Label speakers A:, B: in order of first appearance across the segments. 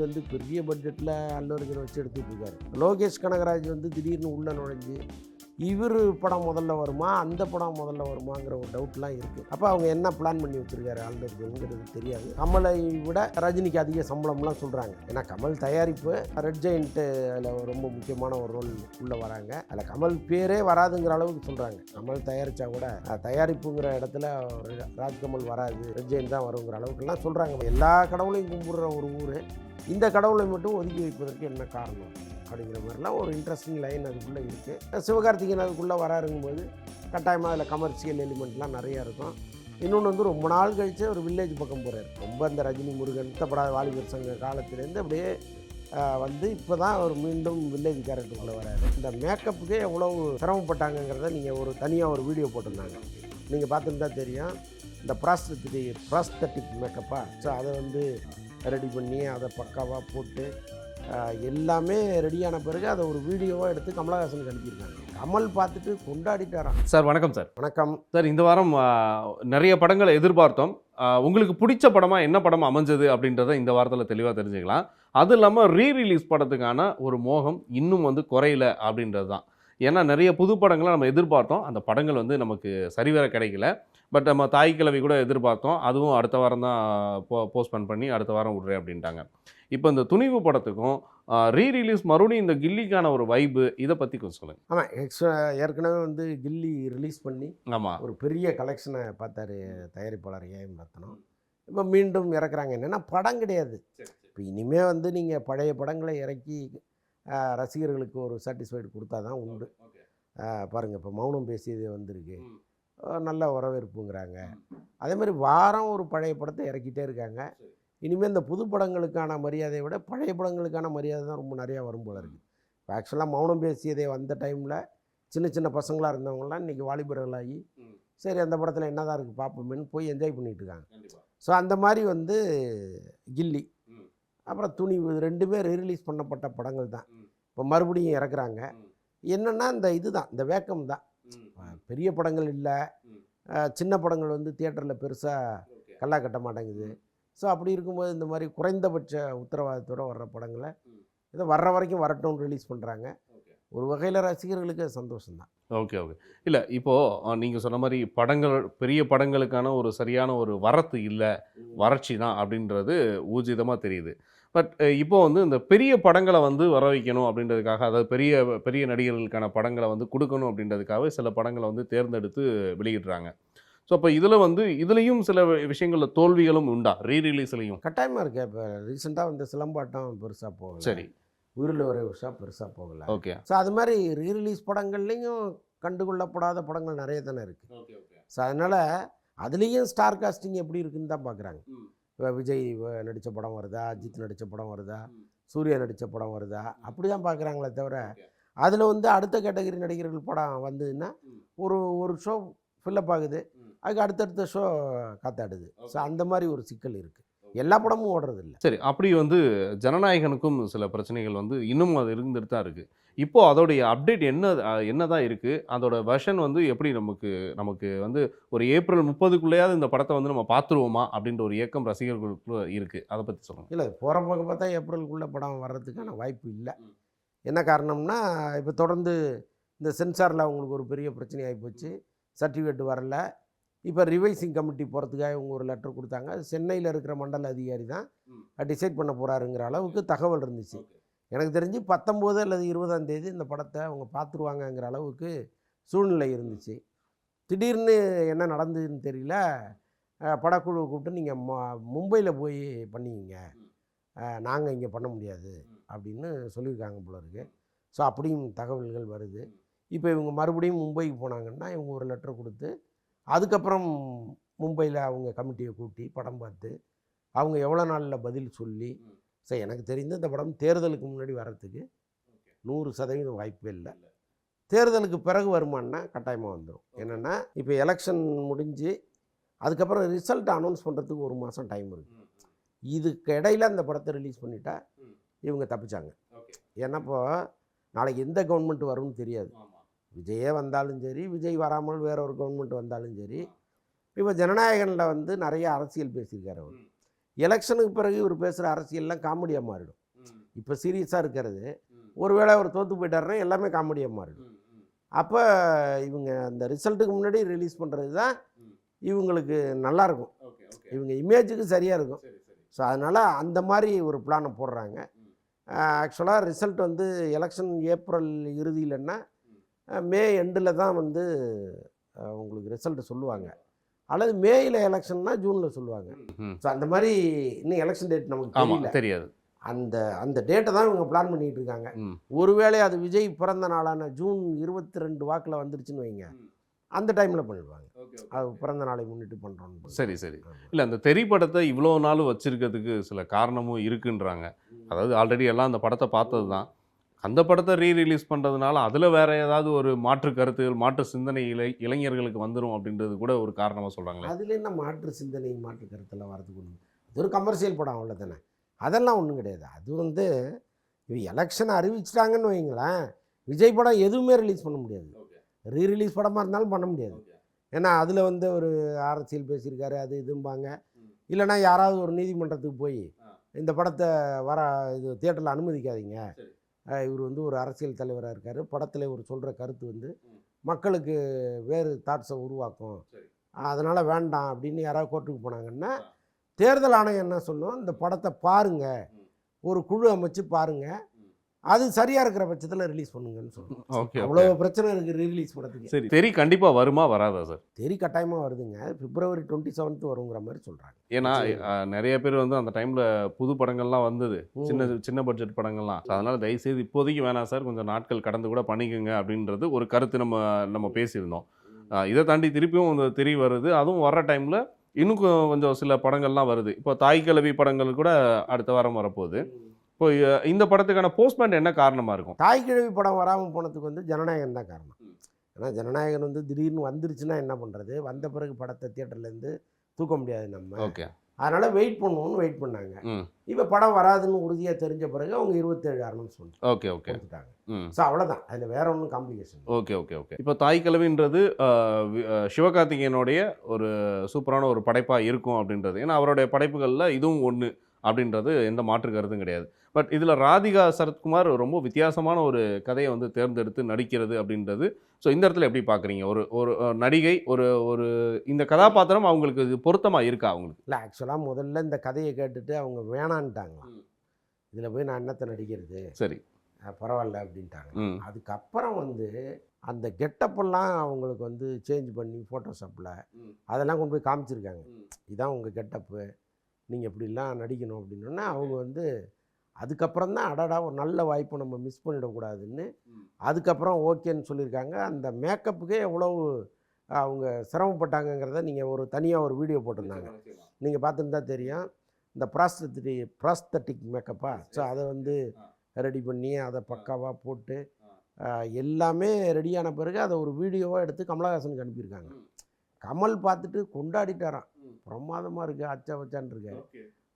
A: வந்து பெரிய பட்ஜெட்டில் அல்லு அர்ஜுன் வச்சு எடுத்துகிட்டு இருக்காரு. லோகேஷ் கனகராஜ் வந்து திடீர்னு உள்ளே நுழைஞ்சு இவர் படம் முதல்ல வருமா அந்த படம் முதல்ல வருமாங்கிற ஒரு டவுட்லாம் இருக்குது. அப்போ அவங்க என்ன பிளான் பண்ணி வச்சுருக்காரு அல்லு அர்ஜுனுங்கிறது தெரியாது. கமலை விட ரஜினிக்கு அதிக சம்பளம்லாம் சொல்கிறாங்க. ஏன்னா கமல் தயாரிப்பு ரெட் ஜெயண்ட்டு அதில் ரொம்ப முக்கியமான ஒரு ரோல் உள்ளே வராங்க. அதில் கமல் பேரே வராதுங்கிற அளவுக்கு சொல்கிறாங்க. கமல் தயாரித்தா கூட தயாரிப்புங்கிற இடத்துல ராஜ்கமல் வராது, ரெட் ஜெயண்ட் தான் வருங்கிற அளவுக்குலாம் சொல்கிறாங்க. எல்லா கடவுளையும் கும்பிடுற ஒரு ஊர் இந்த கடவுளை மட்டும் ஒதுக்கி வைப்பதற்கு என்ன காரணம் அப்படிங்கிற மாதிரிலாம் ஒரு இன்ட்ரெஸ்டிங் லைன் அதுக்குள்ளே இருக்குது. சிவகார்த்திகேயன் அதுக்குள்ளே வராருங்கும்போது கட்டாயமாக அதில் கமர்ஷியல் எலிமெண்ட்லாம் நிறையா இருக்கும். இன்னொன்று வந்து ரொம்ப நாள் கழித்து ஒரு வில்லேஜ் பக்கம் போகிறார். ரொம்ப அந்த ரஜினி முருகன் இஷ்டப்படாத வாலிபர் சங்க காலத்துலேருந்து அப்படியே வந்து இப்போ தான் அவர் மீண்டும் வில்லேஜ் கேரக்டருக்குள்ளே வராரு. இந்த மேக்கப்புக்கே எவ்வளவு சிரமப்பட்டாங்கங்கிறத நீங்கள் ஒரு தனியாக ஒரு வீடியோ போட்டிருந்தாங்க, நீங்கள் பார்த்துருந்தா தெரியும். இந்த ப்ராஸ்தட்டிக் மேக்கப்பா, ஸோ அதை வந்து ரெடி பண்ணி அதை பக்காவாக போட்டு எல்லாமே ரெடியான பிறகு அதை ஒரு வீடியோவாக எடுத்து கமலஹாசனுக்கு அனுப்பியிருக்காங்க. கமல் பார்த்துட்டு கொண்டாடிட்டாராம்.
B: சார் வணக்கம். சார்
A: வணக்கம்
B: சார். இந்த வாரம் நிறைய படங்களை எதிர்பார்த்தோம். உங்களுக்கு பிடிச்ச படமாக என்ன படம் அமைஞ்சது அப்படின்றத இந்த வாரத்தில் தெளிவாக தெரிஞ்சுக்கலாம். அது இல்லாமல் ரீரிலீஸ் படத்துக்கான ஒரு மோகம் இன்னும் வந்து குறையல அப்படின்றது தான். ஏன்னா நிறைய புது படங்களை நம்ம எதிர்பார்த்தோம், அந்த படங்கள் வந்து நமக்கு சரிவர கிடைக்கல. பட் நம்ம தாய் கிழவி கூட எதிர்பார்த்தோம், அதுவும் அடுத்த வாரம் தான் போஸ்ட்போன் பண்ணி அடுத்த வாரம் விட்றேன் அப்படின்ட்டாங்க. இப்போ இந்த துணிவு படத்துக்கும் ரீரிலீஸ் மறுபடியும் இந்த கில்லிக்கான ஒரு வைப்பு, இதை பற்றி கொஞ்சம் சொல்லுங்கள்.
A: ஆமாம், ஏற்கனவே வந்து கில்லி ரிலீஸ் பண்ணி
B: ஆமாம்
A: ஒரு பெரிய கலெக்ஷனை பார்த்தாரு தயாரிப்பாளர் ஏஎம் ரத்னம். இப்போ மீண்டும் இறக்குறாங்க. என்னென்னா படம் கிடையாது. இப்போ இனிமேல் வந்து நீங்கள் பழைய படங்களை இறக்கி ரசிகர்களுக்கு ஒரு சாட்டிஸ்ஃபைடு கொடுத்தா தான் உண்டு. பாருங்கள், இப்போ மௌனம் பேசியது வந்திருக்கு, நல்ல வரவேற்புங்கிறாங்க. அதே மாதிரி வாரம் ஒரு பழைய படத்தை இறக்கிட்டே இருக்காங்க. இனிமேல் இந்த புது படங்களுக்கான மரியாதையை விட பழைய படங்களுக்கான மரியாதை தான் ரொம்ப நிறையா வரும் போல இருக்குது. இப்போ ஆக்சுவலாக மௌனம் பேசியதே வந்த டைமில் சின்ன சின்ன பசங்களாக இருந்தவங்களாம் இன்றைக்கி வாலிபர்களாகி சரி அந்த படத்தில் என்ன தான் இருக்குது பார்ப்போமேன்னு போய் என்ஜாய் பண்ணிகிட்டு இருக்காங்க. ஸோ அந்த மாதிரி வந்து கில்லி அப்புறம் துணிவு ரெண்டுமே ரீரிலீஸ் பண்ணப்பட்ட படங்கள் தான் இப்போ மறுபடியும் இறக்குறாங்க. என்னென்னா இந்த இதுதான், இந்த வேக்கம் தான். பெரிய படங்கள் இல்லை, சின்ன படங்கள் வந்து தியேட்டரில் பெருசாக கல்லா கட்ட மாட்டேங்குது. ஸோ அப்படி இருக்கும்போது இந்த மாதிரி குறைந்தபட்ச உத்தரவாதத்தோடு வர்ற படங்களை இதை வர்ற வரைக்கும் வரட்டும்னு ரிலீஸ் பண்ணுறாங்க. ஒரு வகையில் ரசிகர்களுக்கு சந்தோஷம்தான்.
B: ஓகே. இல்லை, இப்போது நீங்கள் சொன்ன மாதிரி படங்கள் பெரிய படங்களுக்கான ஒரு சரியான ஒரு வரத்து இல்லை, வறட்சி தான் அப்படின்றது ஊர்ஜிதமாக தெரியுது. பட் இப்போ வந்து இந்த பெரிய படங்களை வந்து வர வைக்கணும் அப்படின்றதுக்காக, அதாவது பெரிய பெரிய நடிகர்களுக்கான படங்களை வந்து கொடுக்கணும் அப்படின்றதுக்காக சில படங்களை வந்து தேர்ந்தெடுத்து வெளியிடுறாங்க. ஸோ அப்போ இதில் வந்து இதுலேயும் சில விஷயங்களில் தோல்விகளும் உண்டா ரீரிலீஸ்லையும்?
A: கட்டாயமாக இருக்குது. இப்போ ரீசெண்டாக வந்து சிலம்பாட்டம் பெருசாக போகல, சரி உயிரில் ஒரே விஷயம் பெருசாக போகல.
B: ஓகே.
A: ஸோ அது மாதிரி ரீரிலீஸ் படங்கள்லேயும் கண்டுகொள்ளப்படாத படங்கள் நிறைய தானே இருக்குது. ஸோ அதனால் அதுலேயும் ஸ்டார் காஸ்டிங் எப்படி இருக்குன்னு தான் பார்க்குறாங்க. இப்போ விஜய் நடித்த படம் வருதா, அஜித் நடித்த படம் வருதா, சூர்யா நடித்த படம் வருதா, அப்படி தான் பார்க்குறாங்களே தவிர அதில் வந்து அடுத்த கேட்டகரி நடிகர்கள் படம் வந்ததுன்னா ஒரு ஷோ ஃபில்லப் ஆகுது, அதுக்கு அடுத்தடுத்த ஷோ காத்தாடுது. ஸோ அந்த மாதிரி ஒரு சிக்கல் இருக்குது. எல்லா படமும் ஓடுறது இல்லை. சரி,
B: அப்படி வந்து ஜனநாயகனுக்கும் சில பிரச்சனைகள் வந்து இன்னும் அது இருந்துட்டு தான் இருக்குது. இப்போது அதோடைய அப்டேட் என்ன தான் இருக்குது, அதோட வெர்ஷன் வந்து எப்படி நமக்கு வந்து ஒரு ஏப்ரல் 30க்குள்ளேயாவது இந்த படத்தை வந்து நம்ம பார்த்துருவோமா அப்படின்ற ஒரு இயக்கம் ரசிகர்களுக்குள்ள இருக்குது. அதை பற்றி சொல்லுங்கள்.
A: இல்லை, போகிற பக்கம் பார்த்தா ஏப்ரலுக்குள்ளே படம் வர்றதுக்கான வாய்ப்பு இல்லை. என்ன காரணம்னா இப்போ தொடர்ந்து இந்த சென்சாரில் அவங்களுக்கு ஒரு பெரிய பிரச்சனை ஆகிப்போச்சு. சர்டிஃபிகேட் வரல. இப்போ ரிவைசிங் கமிட்டி போகிறதுக்காக இவங்க ஒரு லெட்டர் கொடுத்தாங்க. அது சென்னையில் இருக்கிற மண்டல அதிகாரி தான் டிசைட் பண்ண போகிறாருங்கிற அளவுக்கு தகவல் இருந்துச்சு. எனக்கு தெரிஞ்சு 19 அல்லது 20ஆம் தேதி இந்த படத்தை அவங்க பார்த்துருவாங்கங்கிற அளவுக்கு சூழ்நிலை இருந்துச்சு. திடீர்னு என்ன நடந்ததுன்னு தெரியல. படக்குழுவை கூப்பிட்டு நீங்கள் மும்பையில் போய் பண்ணிங்க, நாங்கள் இங்கே பண்ண முடியாது அப்படின்னு சொல்லியிருக்காங்க போல இருக்குது. ஸோ அப்படியும் தகவல்கள் வருது. இப்போ இவங்க மறுபடியும் மும்பைக்கு போனாங்கன்னா இவங்க ஒரு லெட்டர் கொடுத்து அதுக்கப்புறம் மும்பையில் அவங்க கமிட்டியை கூட்டி படம் பார்த்து அவங்க எவ்வளோ நாளில் பதில் சொல்லி, சரி எனக்கு தெரிந்து இந்த படம் தேர்தலுக்கு முன்னாடி வர்றதுக்கு 100% வாய்ப்பே இல்லை. தேர்தலுக்கு பிறகு வருமானா கட்டாயமாக வந்துடும். என்னென்னா இப்போ எலெக்ஷன் முடிஞ்சு அதுக்கப்புறம் ரிசல்ட் அனௌன்ஸ் பண்ணுறதுக்கு 1 மாதம் டைம் இருக்குது. இதுக்கு இடையில அந்த படத்தை ரிலீஸ் பண்ணிட்டா இவங்க தப்பிச்சாங்க. ஏன்னா இப்போ நாளைக்கு எந்த கவர்மெண்ட் வரும்னு தெரியாது. விஜயே வந்தாலும் சரி, விஜய் வராமல் வேற ஒரு கவர்மெண்ட் வந்தாலும் சரி. இப்போ ஜனநாயகனில் வந்து நிறைய அரசியல் பேசியிருக்காரு அவர். எலெக்ஷனுக்கு பிறகு இவர் பேசுகிற அரசியல்லாம் காமெடியாக மாறிடும். இப்போ சீரியஸாக இருக்கிறது ஒருவேளை அவர் தோற்று போயிட்டாருன்னா எல்லாமே காமெடியாக மாறிடும். அப்போ இவங்க அந்த ரிசல்ட்டுக்கு முன்னாடி ரிலீஸ் பண்ணுறது தான் இவங்களுக்கு நல்லாயிருக்கும், இவங்க இமேஜுக்கு சரியாக இருக்கும். ஸோ அதனால் அந்த மாதிரி ஒரு பிளானை போடுறாங்க. ஆக்சுவலாக ரிசல்ட் வந்து எலெக்ஷன் ஏப்ரல் இறுதியிலன்னா மே எண்டில் தான் வந்து உங்களுக்கு ரிசல்ட்டு சொல்லுவாங்க, அல்லது மேயில் எலெக்ஷன்னா ஜூனில் சொல்லுவாங்க. ஸோ அந்த மாதிரி இன்னும் எலெக்ஷன் டேட் நமக்கு
B: தெரியாது.
A: அந்த அந்த டேட்டை தான் இவங்க பிளான் பண்ணிகிட்டு இருக்காங்க. ஒருவேளை அது விஜய் பிறந்த நாளான ஜூன் 22 வாக்கில் வந்துருச்சுன்னு வைங்க, அந்த டைமில் பண்ணிடுவாங்க. அது பிறந்த நாளை முன்னிட்டு பண்ணுறோம்.
B: சரி சரி. இல்லை, அந்த தெறி படத்தை இவ்வளோ நாள் வச்சிருக்கிறதுக்கு சில காரணமும் இருக்குன்றாங்க. அதாவது ஆல்ரெடி எல்லாம் அந்த படத்தை பார்த்தது தான். அந்த படத்தை ரீரிலீஸ் பண்ணுறதுனால அதில் வேறு ஏதாவது ஒரு மாற்று கருத்துகள், மாற்று சிந்தனை இளைஞர்களுக்கு வந்துடும் அப்படின்றது கூட ஒரு காரணமாக சொல்கிறாங்களே.
A: அதில் என்ன மாற்று சிந்தனை, மாற்று கருத்தெல்லாம் வரதுக்கு ஒன்று, அது ஒரு கமர்ஷியல் படம் அவ்வளோ தானே, அதெல்லாம் ஒன்றும் கிடையாது. அது வந்து எலெக்ஷனை அறிவிச்சிட்டாங்கன்னு வைங்களேன், விஜய் படம் எதுவுமே ரிலீஸ் பண்ண முடியாது. ரீரிலீஸ் படமாக இருந்தாலும் பண்ண முடியாது. ஏன்னா அதில் வந்து ஒரு அரசியல் பேசியிருக்காரு, அது இதும்பாங்க. இல்லைனா யாராவது ஒரு நீதிமன்றத்துக்கு போய் இந்த படத்தை இது தியேட்டரில் அனுமதிக்காதீங்க, இவர் வந்து ஒரு அரசியல் தலைவராக இருக்கார், படத்தில் இவர் சொல்கிற கருத்து வந்து மக்களுக்கு வேறு தாட்ஸை உருவாக்கும், அதனால் வேண்டாம் அப்படின்னு யாராவது கோர்ட்டுக்கு போனாங்கன்னா தேர்தல் ஆணையம் என்ன சொல்லும், இந்த படத்தை பாருங்கள், ஒரு குழு அமைச்சு பாருங்கள், அது சரியாக இருக்கிற பட்சத்தில் ரிலீஸ் பண்ணுங்கன்னு சொல்லுவோம்.
B: ஓகே,
A: அவ்வளோ பிரச்சனை இருக்குது ரீரிலீஸ் படத்துக்கு.
B: சரி, தெரி கண்டிப்பாக வருமா வராதா சார்?
A: தெரி கட்டாயமாக வருதுங்க, February 27 வருங்கிற மாதிரி சொல்கிறாங்க.
B: ஏன்னா நிறைய பேர் வந்து அந்த டைமில் புது படங்கள்லாம் வந்தது, சின்ன பட்ஜெட் படங்கள்லாம். அதனால் தயவுசெய்து இப்போதைக்கு வேணாம் சார், கொஞ்சம் நாட்கள் கடந்து கூட பண்ணிக்கோங்க அப்படின்றது ஒரு கருத்து நம்ம பேசியிருந்தோம். இதை தாண்டி திருப்பியும் அந்த தெரி வருது, அதுவும் வர்ற டைமில் இன்னும் கொஞ்சம் சில படங்கள்லாம் வருது. இப்போ தாய் கிழவி படங்கள் கூட அடுத்த வாரம் வரப்போகுது. இப்போ இந்த படத்துக்கான போஸ்ட்மேன் என்ன காரணமாக இருக்கும்?
A: தாய் கிழவி படம் வராமல் போனதுக்கு வந்து ஜனநாயகன் தான் காரணம். ஏன்னா ஜனநாயகன் வந்து திடீர்னு வந்துருச்சுன்னா என்ன பண்ணுறது, வந்த பிறகு படத்தை தியேட்டர்லேருந்து தூக்க முடியாது நம்ம.
B: ஓகே,
A: அதனால் வெயிட் பண்ணுவோன்னு வெயிட் பண்ணாங்க. இப்போ படம் வராதுன்னு உறுதியாக தெரிஞ்ச பிறகு அவங்க 27 அனௌன்ஸ் பண்ணி
B: ஓகே
A: கொடுத்துட்டாங்க. ஸோ அவ்வளோதான், அதில் வேற ஒன்றும் காம்ப்ளிகேஷன்.
B: ஓகே. இப்போ தாய் கிழவின்றது சிவகார்த்திகேயனுடைய ஒரு சூப்பரான ஒரு படைப்பாக இருக்கும் அப்படின்றது, ஏன்னா அவருடைய படைப்புகளில் இதுவும் ஒன்று அப்படின்றது எந்த மாற்று கருத்தும் கிடையாது. பட் இதில் ராதிகா சரத்குமார் ரொம்ப வித்தியாசமான ஒரு கதையை வந்து தேர்ந்தெடுத்து நடிக்கிறது அப்படின்றது, ஸோ இந்த இடத்துல எப்படி பார்க்குறீங்க? ஒரு நடிகை, ஒரு இந்த கதாபாத்திரம் அவங்களுக்கு இது பொருத்தமாக இருக்கா அவங்களுக்கு?
A: இல்லை, ஆக்சுவலாக முதல்ல இந்த கதையை கேட்டுட்டு அவங்க வேணான்ட்டாங்க, இதில் போய் நான் என்னத்தை நடிக்கிறது,
B: சரி
A: பரவாயில்ல அப்படின்ட்டாங்க. அதுக்கப்புறம் வந்து அந்த கெட்டப்பெல்லாம் அவங்களுக்கு வந்து சேஞ்ச் பண்ணி ஃபோட்டோஷாப்பில் அதெல்லாம் கொண்டு போய் காமிச்சிருக்காங்க. இதுதான் உங்கள் கெட்டப்பு, நீங்கள் இப்படிலாம் நடிக்கணும் அப்படின்னா அவங்க வந்து அதுக்கப்புறம் தான் அடடா ஒரு நல்ல வாய்ப்பை நம்ம மிஸ் பண்ணிடக்கூடாதுன்னு அதுக்கப்புறம் ஓகேன்னு சொல்லியிருக்காங்க. அந்த மேக்கப்புக்கே எவ்வளவு அவங்க சிரமப்பட்டாங்கங்கிறத நீங்கள் ஒரு தனியாக ஒரு வீடியோ போட்டிருந்தாங்க, நீங்கள் பார்த்துருந்தா தெரியும். இந்த ப்ராஸ்தட்டிக் மேக்கப்பா, ஸோ அதை வந்து ரெடி பண்ணி அதை பக்காவாக போட்டு எல்லாமே ரெடியான பிறகு அதை ஒரு வீடியோவாக எடுத்து கமலஹாசனுக்கு அனுப்பியிருக்காங்க. கமல் பார்த்துட்டு கொண்டாடிட்டாராம், பிரமாதமாக இருக்குது, அச்சா வச்சான் இருக்காரு.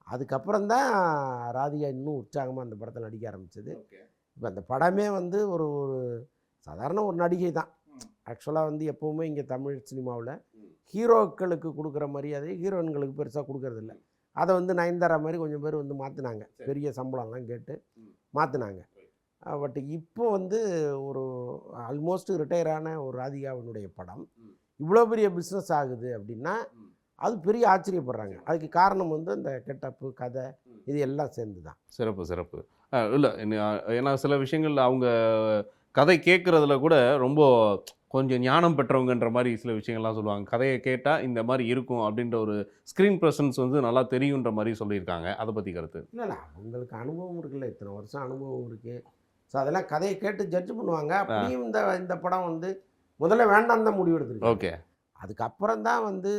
A: அதுக்கப்புறம் தான் ராதிகா இன்னும் உற்சாகமாக அந்த படத்தில் நடிக்க ஆரம்பித்தது. இப்போ அந்த படமே வந்து ஒரு சாதாரண ஒரு நடிகை தான். ஆக்சுவலாக வந்து எப்போவுமே இங்கே தமிழ் சினிமாவில் ஹீரோக்களுக்கு கொடுக்குற மரியாதை ஹீரோயின்களுக்கு பெருசாக கொடுக்கறதில்ல. அதை வந்து நயன்தாரா மாதிரி கொஞ்சம் பேர் வந்து மாற்றினாங்க, பெரிய சம்பளம்லாம் கேட்டு மாற்றினாங்க. பட் இப்போ வந்து ஒரு ஆல்மோஸ்ட் ரிட்டையரான ஒரு ராதிகாவினுடைய படம் இவ்வளோ பெரிய பிஸ்னஸ் ஆகுது அப்படின்னா அது பெரிய ஆச்சரியப்படுறாங்க. அதுக்கு காரணம் வந்து அந்த கெட்டப்பு, கதை, இது எல்லாம் சேர்ந்து தான்.
B: சிறப்பு. இல்லை, ஏன்னா சில விஷயங்கள் அவங்க கதை கேட்குறதுல கூட ரொம்ப கொஞ்சம் ஞானம் பெற்றவங்கன்ற மாதிரி சில விஷயங்கள்லாம் சொல்லுவாங்க. கதையை கேட்டால் இந்த மாதிரி இருக்கும் அப்படின்ற ஒரு ஸ்க்ரீன் ப்ரெசன்ஸ் வந்து நல்லா தெரியுன்ற மாதிரி சொல்லியிருக்காங்க. அதை பற்றி கருத்து?
A: இல்லை, அவங்களுக்கு அனுபவம் இருக்குல்ல, இத்தனை வருஷம் அனுபவம் இருக்குது. ஸோ அதெல்லாம் கதையை கேட்டு ஜட்ஜ் பண்ணுவாங்க. அப்படியும் இந்த படம் வந்து முதல்ல வேண்டாம் தான் முடிவு எடுத்துருக்கு.
B: ஓகே,
A: அதுக்கப்புறம் தான் வந்து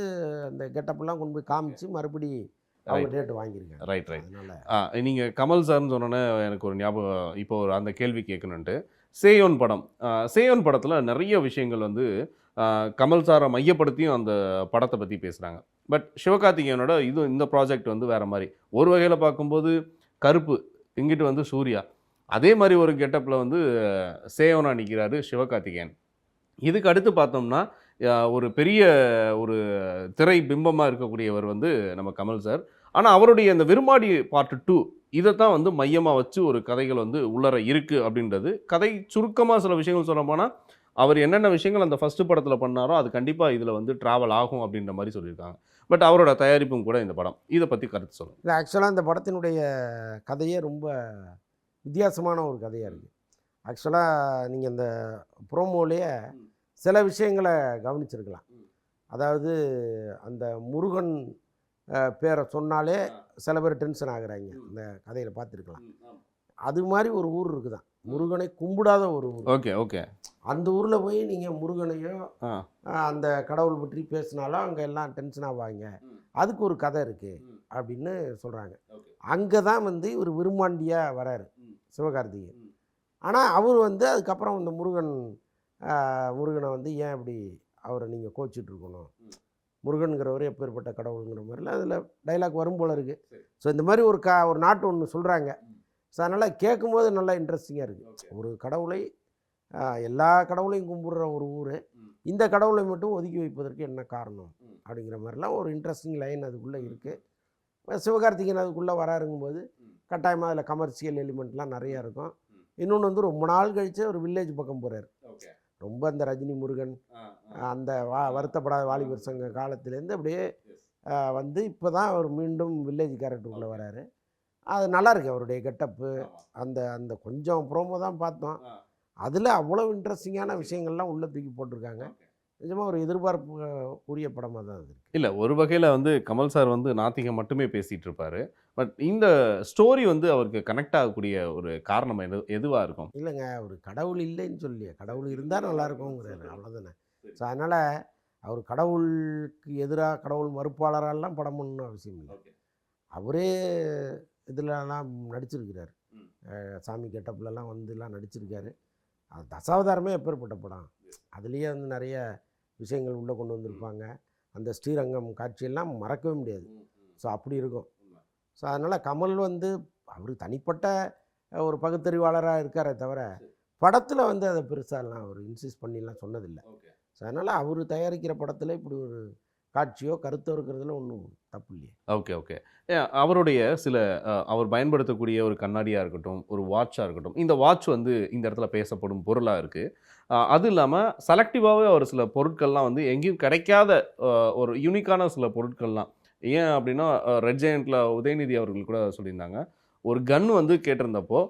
A: அந்த கெட்டப்பெல்லாம் கொண்டு போய் காமிச்சு மறுபடி அவங்க டேட் வாங்கியிருக்காங்க.
B: ரைட். நீங்கள் கமல் சார்னு சொன்னோன்னே எனக்கு ஒரு ஞாபகம், இப்போ அந்த கேள்வி கேட்கணுன்ட்டு, சேயோன் படம், சேயோன் படத்தில் நிறைய விஷயங்கள் வந்து கமல் சாரை மையப்படுத்தியும் அந்த படத்தை பற்றி பேசுகிறாங்க. பட் சிவகார்த்திகேயனோட இந்த ப்ராஜெக்ட் வந்து வேறு மாதிரி. ஒரு வகையில் பார்க்கும்போது கருப்பு, இங்கிட்டு வந்து சூர்யா, அதே மாதிரி ஒரு கெட்டப்பில் வந்து சேவனா நிற்கிறாரு சிவகார்த்திகேயன். இதுக்கு அடுத்து பார்த்தோம்னா ஒரு பெரிய ஒரு திரை பிம்பமாக இருக்கக்கூடியவர் வந்து நம்ம கமல் சார். ஆனால் அவருடைய அந்த விருமாடி பார்ட் 2 இதைத்தான் வந்து மையமாக வச்சு ஒரு கதைகள் வந்து உள்ளர இருக்குது அப்படின்றது. கதை சுருக்கமாக சில விஷயங்கள் சொல்ல போனால், அவர் என்னென்ன விஷயங்கள் அந்த ஃபஸ்ட்டு படத்தில் பண்ணாரோ அது கண்டிப்பாக இதில் வந்து ட்ராவல் ஆகும் அப்படின்ற மாதிரி சொல்லியிருக்காங்க. பட் அவரோட தயாரிப்பும் கூட இந்த படம். இதை பற்றி கருத்து சொல்லுங்கள்.
A: இல்லை, ஆக்சுவலாக இந்த படத்தினுடைய கதையே ரொம்ப வித்தியாசமான ஒரு கதையாக இருக்குது. ஆக்சுவலாக நீங்கள் இந்த ப்ரோமோலேயே சில விஷயங்களை கவனிச்சிருக்கலாம். அதாவது அந்த முருகன் பேரை சொன்னாலே சில பேர் டென்ஷன் ஆகுறாங்க. இந்த கதையில் பார்த்துருக்கலாம். அது மாதிரி ஒரு ஊர் இருக்குதான், முருகனை கும்பிடாத ஒரு ஊர்.
B: Okay okay.
A: அந்த ஊரில் போய் நீங்கள் முருகனையோ அந்த கடவுள் பற்றி பேசினாலும் அங்கே எல்லாம் டென்ஷன் ஆவாங்க. அதுக்கு ஒரு கதை இருக்குது அப்படின்னு சொல்கிறாங்க. அங்கே தான் வந்து இவர் விரும்மாண்டியாக வராரு சிவகார்த்திகேயன். ஆனால் அவர் வந்து அதுக்கப்புறம் இந்த முருகனை வந்து ஏன் அப்படி அவரை நீங்கள் கோச்சிட்டு இருக்கணும், முருகனுங்கிறவர் எப்பேற்பட்ட கடவுளுங்கிற மாதிரிலாம் அதில் டைலாக் வரும் போல இருக்குது. ஸோ இந்த மாதிரி ஒரு நாட்டு ஒன்று சொல்கிறாங்க. ஸோ அதனால் கேட்கும்போது நல்லா இன்ட்ரெஸ்டிங்காக இருக்குது. ஒரு கடவுளை எல்லா கடவுளையும் கும்பிடுற ஒரு ஊர், இந்த கடவுளை மட்டும் ஒதுக்கி வைப்பதற்கு என்ன காரணம் அப்படிங்கிற மாதிரிலாம் ஒரு இன்ட்ரெஸ்டிங் லைன் அதுக்குள்ளே இருக்குது. சிவகார்த்திகேயன் அதுக்குள்ளே வராருங்கும்போது கட்டாயமாக அதில் கமர்ஷியல் எலிமெண்ட்லாம் நிறையா இருக்கும். இன்னொன்று வந்து ரொம்ப நாள் கழித்து ஒரு வில்லேஜ் பக்கம் போகிறார். ரொம்ப அந்த ரஜினி முருகன் அந்த வருத்தப்படாத வாலிபர் சங்க காலத்துலேருந்து அப்படியே வந்து இப்போ தான் அவர் மீண்டும் வில்லேஜ் கேரக்டருக்குள்ளே வராரு. அது நல்லாயிருக்கு அவருடைய கெட்டப்பு. அந்த கொஞ்சம் ப்ரோமோ தான் பார்த்தோம். அதில் அவ்வளோ இன்ட்ரெஸ்டிங்கான விஷயங்கள்லாம் உள்ளே தூக்கி போட்டிருக்காங்க. நிஜமாக ஒரு எதிர்பார்ப்பு உரிய படமாக தான் அது.
B: இல்லை, ஒரு வகையில் வந்து கமல் சார் வந்து நாத்திகம் மட்டுமே பேசிகிட்டு இருப்பார். பட் இந்த ஸ்டோரி வந்து அவருக்கு கனெக்ட் ஆகக்கூடிய ஒரு காரணம் எதுவாக இருக்கும்?
A: இல்லைங்க, ஒரு கடவுள் இல்லைன்னு சொல்லி, கடவுள் இருந்தால் நல்லாயிருக்குங்கிறாரு, அவ்வளோதானே. ஸோ அதனால் அவர் கடவுளுக்கு எதிராக கடவுள் மறுப்பாளரெல்லாம் படம் பண்ணணும் அவசியம் இல்லை. அவரே இதிலலாம் நடிச்சிருக்கிறார். சாமி கெட்டப்லலாம் வந்துலாம் நடிச்சிருக்காரு. அது தசாவதாரமே எப்பேற்பட்ட படம். அதுலேயே வந்து நிறைய விஷயங்கள் உள்ளே கொண்டு வந்திருப்பாங்க. அந்த ஸ்ரீரங்கம் காட்சியெல்லாம் மறக்கவே முடியாது. ஸோ அப்படி இருக்கும். ஸோ அதனால் கமல் வந்து அவர் தனிப்பட்ட ஒரு பகுத்தறிவாளராக இருக்காரே தவிர படத்தில் வந்து அதை பெருசாலாம் அவர் இன்சிஸ்ட் பண்ணிலாம் சொன்னதில்லை. ஸோ அதனால் அவர் தயாரிக்கிற படத்தில் இப்படி ஒரு காட்சியோ கருத்தோ இருக்கிறதுல ஒன்றும் தப்பு இல்லையே.
B: Okay okay. அவருடைய சில அவர் பயன்படுத்தக்கூடிய ஒரு கண்ணாடியாக இருக்கட்டும், ஒரு வாட்சாக இருக்கட்டும், இந்த வாட்ச் வந்து இந்த இடத்துல பேசப்படும் பொருளாக இருக்குது. அது இல்லாமல் செலக்டிவாகவே அவர் சில பொருட்கள்லாம் வந்து எங்கேயும் கிடைக்காத ஒரு யூனிக்கான சில பொருட்கள்லாம். ஏன் அப்படின்னா ரெட் ஜெயண்ட்டில் உதயநிதி அவர்கள் கூட சொல்லியிருந்தாங்க. ஒரு கன் வந்து கேட்டிருந்தப்போ,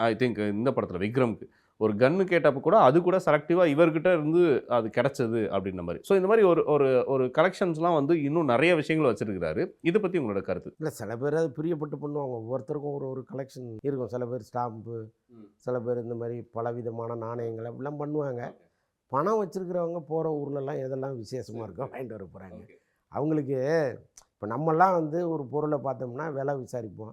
B: ஐ திங்க் இந்த படத்தில் விக்ரம்க்கு ஒரு கன்று கேட்டப்போ கூட அது கூட செலக்டிவாக இவர்கிட்ட இருந்து அது கிடச்சது அப்படின்ற மாதிரி. ஸோ இந்த மாதிரி ஒரு கலெக்ஷன்ஸ்லாம் வந்து இன்னும் நிறைய விஷயங்கள் வச்சுருக்கிறாரு. இதை பற்றி உங்களோட கருத்து?
A: இல்லை, சில பேர் அது பிரியப்பட்டு பண்ணுவாங்க. ஒவ்வொருத்தருக்கும் ஒரு கலெக்ஷன் இருக்கும். சில பேர் ஸ்டாம்பு, சில பேர் இந்த மாதிரி பலவிதமான நாணயங்கள் அப்படிலாம் பண்ணுவாங்க. பணம் வச்சுருக்கிறவங்க போகிற ஊர்லலாம் எதெல்லாம் விசேஷமாக இருக்கோ வாங்கிட்டு வர போகிறாங்க. அவங்களுக்கு இப்போ நம்மலாம் வந்து ஒரு பொருளை பார்த்தோம்னா விலை விசாரிப்போம்,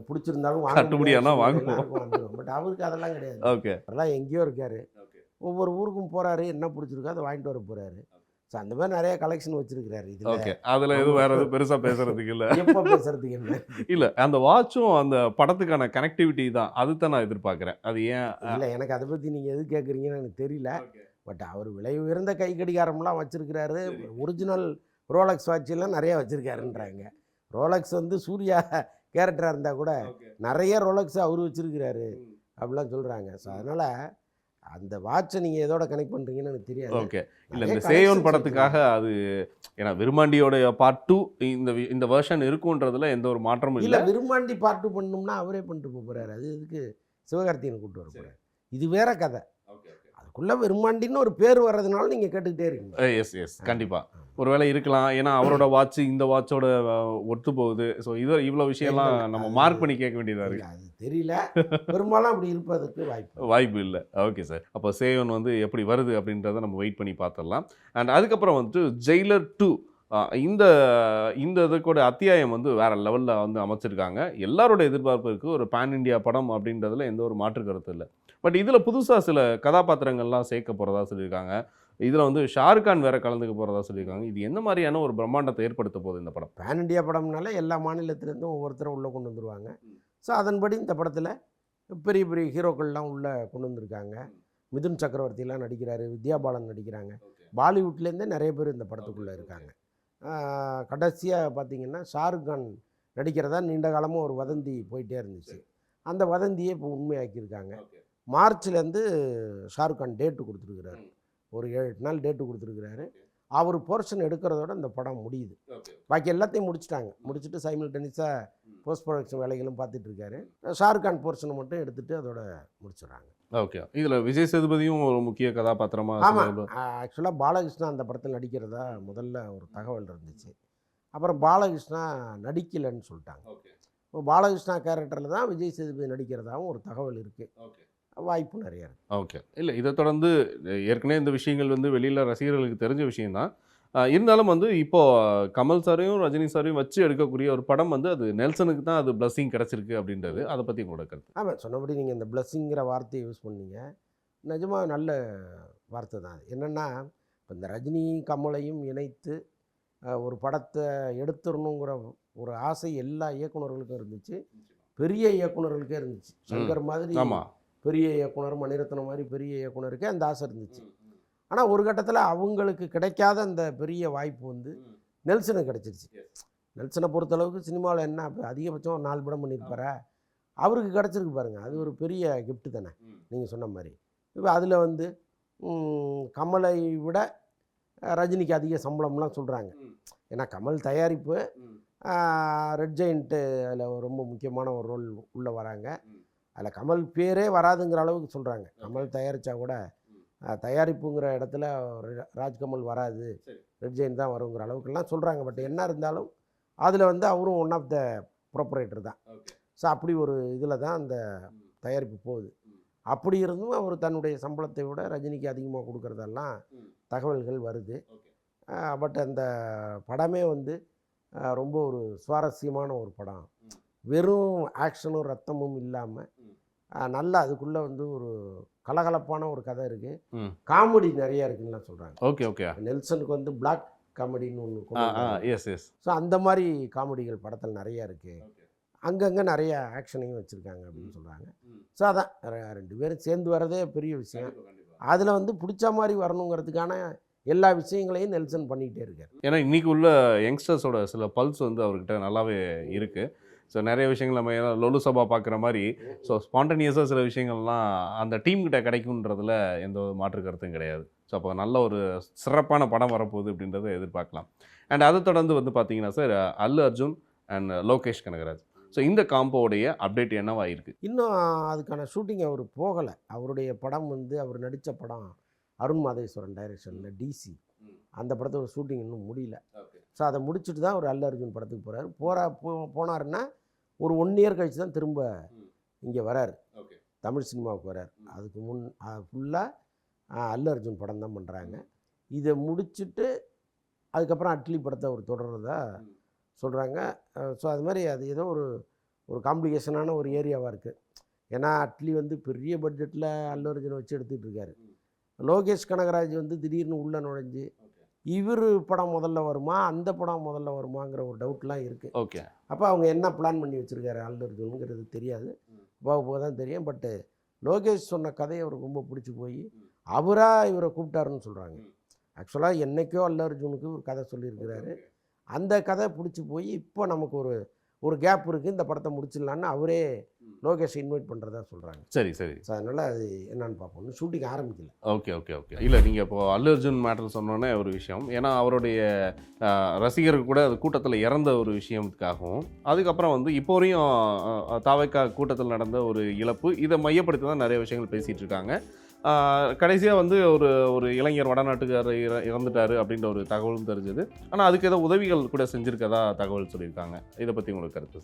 A: பிடிச்சிருந்தாலும்
B: வாங்குவோம்.
A: பட் அவருக்கு அதெல்லாம் கிடையாது.
B: ஓகே,
A: அதெல்லாம் எங்கேயோ இருக்காரு. ஒவ்வொரு ஊருக்கும் போகிறாரு, என்ன பிடிச்சிருக்கோ அதை வாங்கிட்டு வர போகிறாரு. ஸோ அந்த மாதிரி நிறைய கலெக்ஷன் வச்சுருக்கிறாரு.
B: ஓகே, அதில் எதுவும் வேறு எதுவும் பெருசாக பேசுகிறதுக்கு இல்லை.
A: எப்போ பேசுகிறதுக்கு இல்லை.
B: இல்லை, அந்த வாட்சும் அந்த படத்துக்கான கனெக்டிவிட்டி தான், அதுதான் நான் எதிர்பார்க்குறேன். அது ஏன்
A: இல்லை, எனக்கு அதை பற்றி நீங்கள் எது கேட்குறீங்கன்னு எனக்கு தெரியல. பட் அவர் விலை உயர்ந்த கை கடிகாரம்லாம் வச்சுருக்கிறாரு. ஒரிஜினல் ரோலக்ஸ் வாட்செல்லாம் நிறையா வச்சுருக்காருன்றாங்க. ரோலக்ஸ் வந்து சூர்யா கேரக்டராக இருந்தால் கூட நிறைய ரோலக்ஸ் அவர் வச்சுருக்கிறாரு அப்படிலாம் சொல்கிறாங்க. ஸோ அதனால் அந்த வாட்சை நீங்கள் எதோட கனெக்ட் பண்ணுறீங்கன்னு எனக்கு தெரியாது.
B: ஓகே, இல்லை இந்த சேயோன் படத்துக்காக அது ஏன்னா விரும்மாண்டியோடைய பார்ட் 2 இந்த வெர்ஷன் இருக்குன்றதுல எந்த ஒரு மாற்றமும் இல்லை.
A: விரும்மாண்டி பார்ட் 2 பண்ணணும்னா அவரே பண்ணிட்டு போகிறாரு. அது இதுக்கு சிவகார்த்திகேயன் கூப்பிட்டு வர போகிறார். இது வேற கதை. அதுக்குள்ளே விரும்மாண்டின்னு ஒரு பேர் வர்றதுனால நீங்கள் கேட்டுக்கிட்டே இருக்கீங்க.
B: எஸ் கண்டிப்பாக ஒருவேளை இருக்கலாம். ஏன்னா அவரோட வாட்ச் இந்த வாட்சோட ஒத்து போகுது. ஸோ இவ்வளோ விஷயம்லாம் நம்ம மார்க் பண்ணி கேட்க வேண்டியதாக இருக்குது.
A: அது தெரியல, பெரும்பாலும் அப்படி இருப்பதற்கு
B: வாய்ப்பு இல்லை. ஓகே சார், அப்போ சேவன் வந்து எப்படி வருது அப்படின்றத நம்ம வெயிட் பண்ணி பார்த்துடலாம். அண்ட் அதுக்கப்புறம் வந்துட்டு ஜெயிலர் 2 இந்த இதுக்கூட அத்தியாயம் வந்து வேறு லெவலில் வந்து அமைச்சிருக்காங்க. எல்லாரோட எதிர்பார்ப்பு இருக்குது. ஒரு பேன் இண்டியா படம் அப்படின்றதுல எந்த ஒரு மாற்று கருத்து இல்லை. பட் இதில் புதுசாக சில கதாபாத்திரங்கள்லாம் சேர்க்க போகிறதா சொல்லியிருக்காங்க. இதில் வந்து ஷாருக் கான் வேற கலந்துக்க போகிறதா சொல்லியிருக்காங்க. இது என்ன மாதிரியான ஒரு பிரம்மாண்டத்தை ஏற்படுத்த போகுது இந்த படம்?
A: பேன் இண்டியா படம்னால எல்லா மாநிலத்திலேருந்தும் ஒவ்வொருத்தரும் உள்ளே கொண்டு வந்துருவாங்க. ஸோ அதன்படி இந்த படத்தில் பெரிய பெரிய ஹீரோக்கள்லாம் உள்ளே கொண்டு வந்திருக்காங்க. மிதுன் சக்கரவர்த்திலாம் நடிக்கிறாரு, வித்யா பாலன் நடிக்கிறாங்க. பாலிவுட்லேருந்தே நிறைய பேர் இந்த படத்துக்குள்ளே இருக்காங்க. கடைசியாக பார்த்தீங்கன்னா ஷாருக் கான் நடிக்கிறதா நீண்ட காலமாக ஒரு வதந்தி போயிட்டே இருந்துச்சு. அந்த வதந்தியை இப்போ உண்மையாக்கியிருக்காங்க. மார்ச்லேருந்து ஷாருக் கான் டேட்டு கொடுத்துருக்குறாரு. ஒரு 7-8 நாள் டேட்டு கொடுத்துருக்குறாரு. அவர் போர்ஷன் எடுக்கிறதோட இந்த படம் முடியுது. பாக்கி எல்லாத்தையும் முடிச்சுட்டாங்க. முடிச்சுட்டு சைமல்டேனியஸாக போஸ்ட் ப்ரொடக்ஷன் வேலைகளும் பார்த்துட்டு இருக்காரு. ஷாருக் கான் போர்ஷனை மட்டும் எடுத்துகிட்டு அதோட முடிச்சிடுறாங்க.
B: ஓகே. இதில் விஜய் சேதுபதியும் ஒரு முக்கிய கதாபாத்திரமாக.
A: ஆமாம், ஆக்சுவலாக பாலகிருஷ்ணா அந்த படத்தில் நடிக்கிறதா முதல்ல ஒரு தகவல் இருந்துச்சு. அப்புறம் பாலகிருஷ்ணா நடிக்கலைன்னு சொல்லிட்டாங்க. இப்போ பாலகிருஷ்ணா கேரக்டரில் தான் விஜய் சேதுபதி நடிக்கிறதாகவும் ஒரு தகவல் இருக்குது. வாய்ப்பு நிறையா இருக்குது.
B: ஓகே. இல்லை, இதை தொடர்ந்து ஏற்கனவே இந்த விஷயங்கள் வந்து வெளியில் ரசிகர்களுக்கு தெரிஞ்ச விஷயம்தான். இருந்தாலும் வந்து இப்போது கமல் சாரையும் ரஜினி சாரையும் வச்சு எடுக்கக்கூடிய ஒரு படம் வந்து அது நெல்சனுக்கு தான் அது பிளஸ்ஸிங் கிடச்சிருக்கு அப்படின்றது. அதை பற்றி உங்களோட கருத்து?
A: ஆமாம், சொன்னபடி நீங்கள் இந்த பிளஸ்ஸிங்கிற வார்த்தையை யூஸ் பண்ணீங்க. நிஜமாக நல்ல வார்த்தை தான் அது. என்னென்னா இப்போ இந்த ரஜினி கமலையும் இணைத்து ஒரு படத்தை எடுத்துடணுங்கிற ஒரு ஆசை எல்லா இயக்குனர்களுக்கும் இருந்துச்சு. பெரிய இயக்குனர்களுக்கே இருந்துச்சு. சங்கர் மாதிரி பெரிய இயக்குனர், மணிரத்னம் மாதிரி பெரிய இயக்குனருக்கே அந்த ஆசை இருந்துச்சு. ஆனால் ஒரு கட்டத்தில் அவங்களுக்கு கிடைக்காத அந்த பெரிய வாய்ப்பு வந்து நெல்சனுக்கு கிடச்சிருச்சு. நெல்சனை பொறுத்தளவுக்கு சினிமாவில் என்ன அதிகபட்சம் ஒரு 4 படம் பண்ணியிருப்பாரா, அவருக்கு கிடச்சிருக்கு பாருங்கள். அது ஒரு பெரிய கிஃப்ட்டு தானே நீங்கள் சொன்ன மாதிரி. இப்போ அதில் வந்து கமலை விட ரஜினிக்கு அதிக சம்பளம்லாம் சொல்கிறாங்க. ஏன்னா கமல் தயாரிப்பு, ரெட் ஜெயிண்ட்டு அதில் ரொம்ப முக்கியமான ஒரு ரோல் உள்ளே வராங்க. அதில் கமல் பேரே வராதுங்கிற அளவுக்கு சொல்கிறாங்க. கமல் தயாரித்தா கூட தயாரிப்புங்கிற இடத்துல ராஜ்கமல் வராது, ரெட் ஜெயின் தான் வருங்கிற அளவுக்குலாம் சொல்கிறாங்க. பட் என்ன இருந்தாலும் அதில் வந்து அவரும் ஒன் ஆஃப் த ப்ரொப்ரைட்டர் தான். ஸோ அப்படி ஒரு இதில் தான் அந்த தயாரிப்பு போகுது. அப்படி இருந்தும் அவர் தன்னுடைய சம்பளத்தை விட ரஜினிக்கு அதிகமாக கொடுக்குறதெல்லாம் தகவல்கள் வருது. பட் அந்த படமே வந்து ரொம்ப ஒரு சுவாரஸ்யமான ஒரு படம். வெறும் ஆக்ஷனும் ரத்தமும் இல்லாமல் நல்லா அதுக்குள்ளே வந்து ஒரு கலகலப்பான ஒரு கதை இருக்குது. காமெடி நிறையா இருக்குன்னு சொல்கிறாங்க.
B: Okay okay.
A: நெல்சனுக்கு வந்து பிளாக் காமெடின்னு ஒன்று.
B: S S.
A: ஸோ அந்த மாதிரி காமெடிகள் படத்தில் நிறையா இருக்குது. அங்கங்கே நிறைய ஆக்ஷனையும் வச்சுருக்காங்க அப்படின்னு சொல்கிறாங்க. ஸோ அதான் 2 பேரும் சேர்ந்து வரதே பெரிய விஷயம். அதில் வந்து பிடிச்ச மாதிரி வரணுங்கிறதுக்கான எல்லா விஷயங்களையும் நெல்சன் பண்ணிக்கிட்டே இருக்கார்.
B: ஏன்னா இன்றைக்கி உள்ள யங்ஸ்டர்ஸோட சில பல்ஸ் வந்து அவர்கிட்ட நல்லாவே இருக்குது. ஸோ நிறைய விஷயங்கள் நம்ம லொலு சபா பார்க்குற மாதிரி ஸோ ஸ்பான்டனியஸாக சில விஷயங்கள்லாம் அந்த டீம்கிட்ட கிடைக்குன்றதுல எந்த ஒரு மாற்று கருத்தும் கிடையாது. ஸோ அப்போ நல்ல ஒரு சிறப்பான படம் வரப்போகுது அப்படின்றத எதிர்பார்க்கலாம். அண்ட் அதை தொடர்ந்து வந்து பார்த்தீங்கன்னா sir, Allu Arjun and Lokesh Kanagaraj, so இந்த காம்போடைய அப்டேட் என்னவா இருக்குது?
A: இன்னும் அதுக்கான ஷூட்டிங் அவர் போகலை. அவருடைய படம் வந்து அவர் நடித்த படம் அருண் மாதேஸ்வரன் டைரக்ஷனில் டிசி, அந்த படத்தோட ஷூட்டிங் இன்னும் முடியல. ஸோ அதை முடிச்சுட்டு தான் ஒரு அல்லு அர்ஜுன் படத்துக்கு போகிறார். போனாருன்னா ஒரு 1 இயர் கழிச்சு தான் திரும்ப இங்கே வராரு, தமிழ் சினிமாவுக்கு வரார். அதுக்கு முன் ஃபுல்லாக அல்லு அர்ஜுன் படம் தான் பண்ணுறாங்க. இதை முடிச்சுட்டு அதுக்கப்புறம் அட்லி படத்தை அவர் தொடர்றதா சொல்கிறாங்க. ஸோ அது மாதிரி அது ஏதோ ஒரு காம்ப்ளிகேஷனான ஒரு ஏரியாவாக இருக்குது. ஏன்னா அட்லி வந்து பெரிய பட்ஜெட்டில் அல்லு அர்ஜுனை வச்சு எடுத்துகிட்டு இருக்காரு. லோகேஷ் கனகராஜ் வந்து திடீர்னு உள்ளே நுழைஞ்சு இவர் படம் முதல்ல வருமா, அந்த படம் முதல்ல வருமாங்கிற ஒரு டவுட்லாம் இருக்குது.
B: ஓகே.
A: அப்போ அவங்க என்ன பிளான் பண்ணி வச்சுருக்காரு அல்லு அர்ஜுனுங்கிறது தெரியாது, போக தான் தெரியும். பட்டு லோகேஷ் சொன்ன கதையை அவருக்கு ரொம்ப பிடிச்சி போய் அவராக இவரை கூப்பிட்டாருன்னு சொல்கிறாங்க. ஆக்சுவலாக என்றைக்கோ அல்லு அர்ஜுனுக்கு ஒரு கதை சொல்லியிருக்கிறாரு. அந்த கதை பிடிச்சி போய் இப்போ நமக்கு ஒரு கேப் இருக்குது, இந்த படத்தை முடிச்சிடலான்னு அவரே லோகேஷை இன்வைட் பண்ணுறதா சொல்கிறாங்க.
B: சரி சரி.
A: ஸோ அதனால் அது என்னன்னு பார்ப்போம். ஷூட்டிங் ஆரம்பிக்கல.
B: Okay okay okay. இல்லை, நீங்கள் இப்போது அல்லு அர்ஜுன் மேட்டர் சொன்னோன்னே ஒரு விஷயம், ஏன்னா அவருடைய ரசிகர்கள் கூட அது கூட்டத்தில் இறந்த ஒரு விஷயத்துக்காகவும், அதுக்கப்புறம் வந்து இப்போ வரையும் தாவைக்கா கூட்டத்தில் நடந்த ஒரு இழப்பு, இதை மையப்படுத்தி தான் நிறைய விஷயங்கள் பேசிகிட்டு இருக்காங்க. கடைசியாக வந்து ஒரு இளைஞர் வடநாட்டுக்காரர் இறந்துட்டார் அப்படின்ற ஒரு தகவலும் தெரிஞ்சது. ஆனால் அதுக்கு ஏதோ உதவிகள் கூட செஞ்சுருக்கதா தகவல் சொல்லியிருக்காங்க. இதை பற்றி உங்களுக்கு கருத்து?